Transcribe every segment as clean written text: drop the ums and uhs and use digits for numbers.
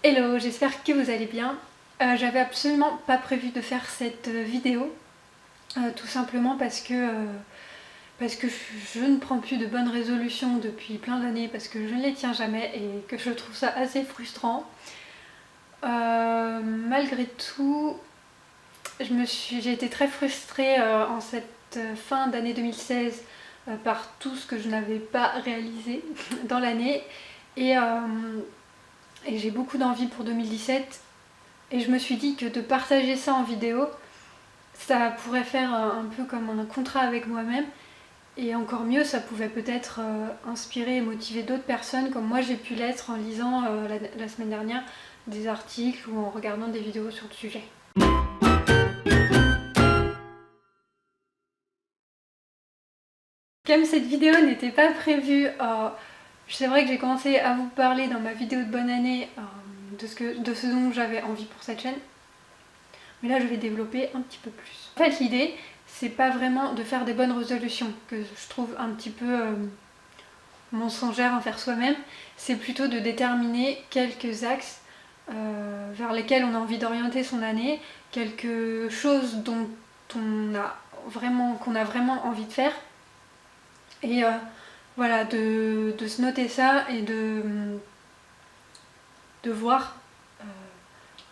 Hello, j'espère que vous allez bien. J'avais absolument pas prévu de faire cette vidéo, tout simplement parce que je ne prends plus de bonnes résolutions depuis plein d'années, parce que je ne les tiens jamais et que je trouve ça assez frustrant. Malgré tout, j'ai été très frustrée en cette fin d'année 2016 par tout ce que je n'avais pas réalisé dans l'année et, euh, et j'ai beaucoup d'envie pour 2017. Et je me suis dit que de partager ça en vidéo, ça pourrait faire un peu comme un contrat avec moi-même. Et encore mieux, ça pouvait peut-être inspirer et motiver d'autres personnes comme moi j'ai pu l'être en lisant la semaine dernière des articles ou en regardant des vidéos sur le sujet. Comme cette vidéo n'était pas prévue, c'est vrai que j'ai commencé à vous parler dans ma vidéo de bonne année de ce dont j'avais envie pour cette chaîne. Mais là je vais développer un petit peu plus. En fait l'idée c'est pas vraiment de faire des bonnes résolutions que je trouve un petit peu mensongère envers soi-même, c'est plutôt de déterminer quelques axes vers lesquels on a envie d'orienter son année, quelque chose dont qu'on a vraiment envie de faire et voilà de se noter ça et de voir,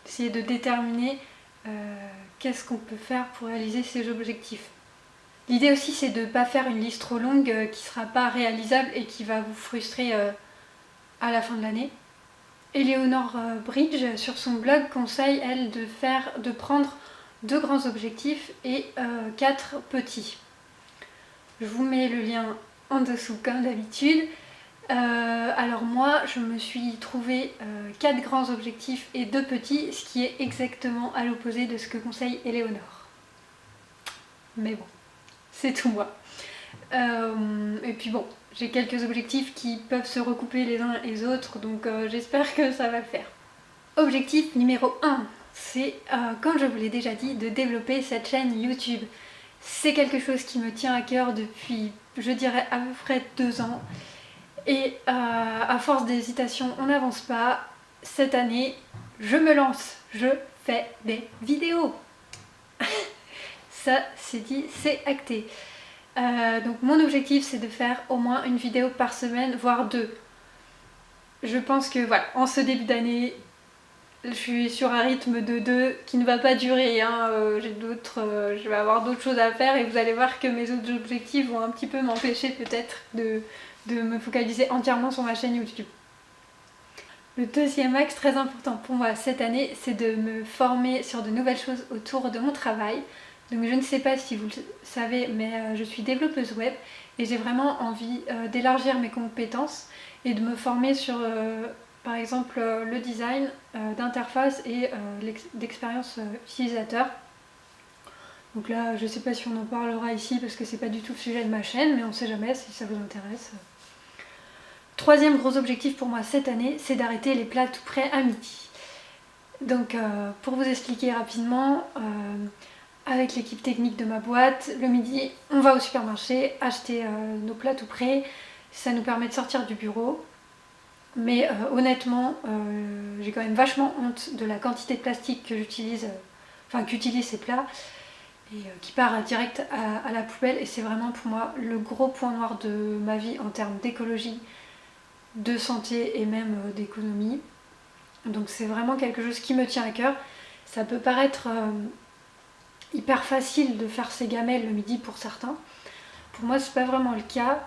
d'essayer de déterminer qu'est-ce qu'on peut faire pour réaliser ces objectifs. L'idée aussi c'est de ne pas faire une liste trop longue qui ne sera pas réalisable et qui va vous frustrer à la fin de l'année. Eleanor Bridge sur son blog conseille elle de prendre 2 grands objectifs et 4 petits. Je vous mets le lien en dessous comme d'habitude. Alors moi je me suis trouvé 4 grands objectifs et 2 petits, ce qui est exactement à l'opposé de ce que conseille Eleanor. Mais bon, c'est tout moi. Et puis bon, j'ai quelques objectifs qui peuvent se recouper les uns et les autres, donc j'espère que ça va le faire. Objectif numéro 1, c'est, comme je vous l'ai déjà dit, de développer cette chaîne YouTube. C'est quelque chose qui me tient à cœur depuis, je dirais, à peu près 2 ans. Et à force d'hésitation, on n'avance pas. Cette année, je me lance, je fais des vidéos. Ça, c'est dit, c'est acté. Donc mon objectif c'est de faire au moins une vidéo par semaine, voire 2. Je pense que voilà, en ce début d'année, je suis sur un rythme de 2 qui ne va pas durer. Hein. Je vais avoir d'autres choses à faire et vous allez voir que mes autres objectifs vont un petit peu m'empêcher peut-être de me focaliser entièrement sur ma chaîne YouTube. Le deuxième axe très important pour moi cette année, c'est de me former sur de nouvelles choses autour de mon travail. Donc je ne sais pas si vous le savez, mais je suis développeuse web et j'ai vraiment envie d'élargir mes compétences et de me former sur par exemple le design d'interface et d'expérience utilisateur. Donc là je ne sais pas si on en parlera ici parce que c'est pas du tout le sujet de ma chaîne, mais on ne sait jamais si ça vous intéresse. Troisième gros objectif pour moi cette année, c'est d'arrêter les plats tout prêts à midi. Donc pour vous expliquer rapidement, avec l'équipe technique de ma boîte, le midi on va au supermarché acheter nos plats tout prêts, ça nous permet de sortir du bureau. Mais honnêtement, j'ai quand même vachement honte de la quantité de plastique que j'utilise, qu'utilisent ces plats et qui part direct à la poubelle, et c'est vraiment pour moi le gros point noir de ma vie en termes d'écologie, de santé et même d'économie. Donc c'est vraiment quelque chose qui me tient à cœur. Ça peut paraître hyper facile de faire ses gamelles le midi pour certains. Pour moi c'est pas vraiment le cas.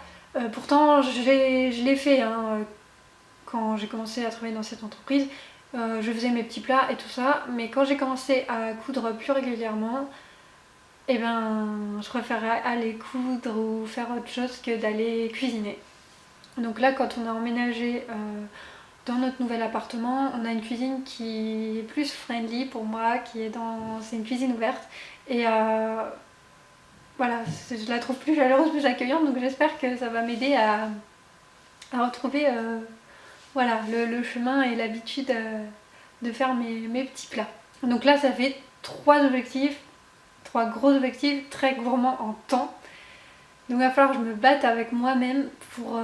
Pourtant je l'ai fait hein, quand j'ai commencé à travailler dans cette entreprise. Je faisais mes petits plats et tout ça, mais quand j'ai commencé à coudre plus régulièrement, eh ben, je préférais aller coudre ou faire autre chose que d'aller cuisiner. Donc là, quand on a emménagé dans notre nouvel appartement, on a une cuisine qui est plus friendly pour moi, c'est une cuisine ouverte. Et voilà, je la trouve plus chaleureuse, plus accueillante, donc j'espère que ça va m'aider à retrouver voilà, le chemin et l'habitude de faire mes petits plats. Donc là, ça fait 3 gros objectifs très gourmands en temps. Donc il va falloir que je me batte avec moi-même pour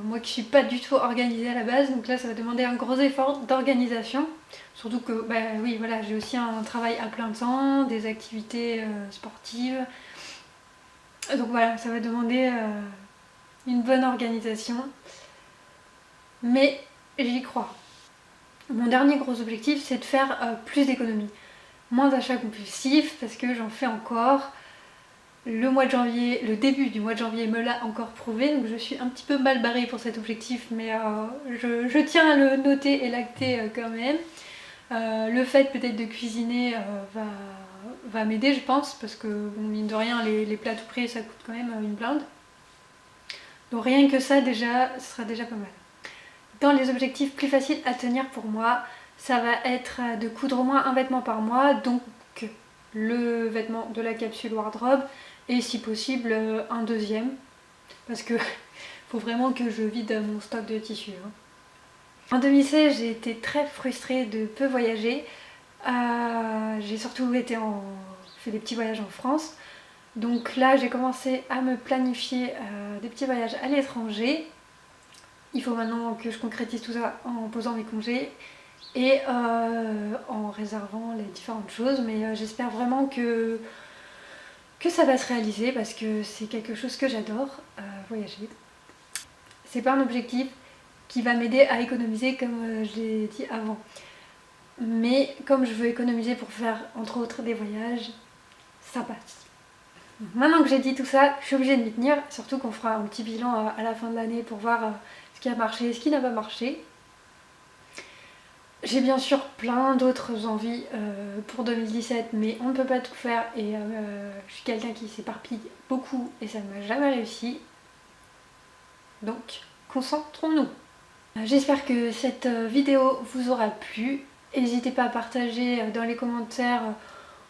moi qui suis pas du tout organisée à la base. Donc là ça va demander un gros effort d'organisation. Surtout que bah oui voilà, j'ai aussi un travail à plein temps, des activités sportives. Donc voilà, ça va demander une bonne organisation. Mais j'y crois. Mon dernier gros objectif c'est de faire plus d'économies. Moins d'achats compulsifs parce que j'en fais encore. Le mois de janvier, le début du mois de janvier me l'a encore prouvé, donc je suis un petit peu mal barrée pour cet objectif, mais je tiens à le noter et l'acter quand même. Le fait peut-être de cuisiner va m'aider je pense, parce que bon, mine de rien les plats tout prêts ça coûte quand même une blinde. Donc rien que ça déjà, ce sera déjà pas mal. Dans les objectifs plus faciles à tenir pour moi, ça va être de coudre au moins un vêtement par mois, donc le vêtement de la capsule wardrobe et si possible un deuxième parce que faut vraiment que je vide mon stock de tissus. En 2016 j'ai été très frustrée de peu voyager. J'ai surtout fait des petits voyages en France, donc là j'ai commencé à me planifier des petits voyages à l'étranger. Il faut maintenant que je concrétise tout ça en posant mes congés et en réservant les différentes choses, mais j'espère vraiment que ça va se réaliser parce que c'est quelque chose que j'adore, voyager. C'est pas un objectif qui va m'aider à économiser comme je l'ai dit avant. Mais comme je veux économiser pour faire entre autres des voyages, ça passe. Maintenant que j'ai dit tout ça, je suis obligée de m'y tenir, surtout qu'on fera un petit bilan à la fin de l'année pour voir ce qui a marché et ce qui n'a pas marché. J'ai bien sûr plein d'autres envies pour 2017, mais on ne peut pas tout faire et je suis quelqu'un qui s'éparpille beaucoup et ça ne m'a jamais réussi. Donc, concentrons-nous. J'espère que cette vidéo vous aura plu. N'hésitez pas à partager dans les commentaires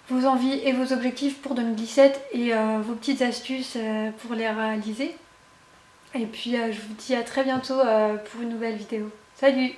vos envies et vos objectifs pour 2017 et vos petites astuces pour les réaliser. Et puis je vous dis à très bientôt pour une nouvelle vidéo. Salut!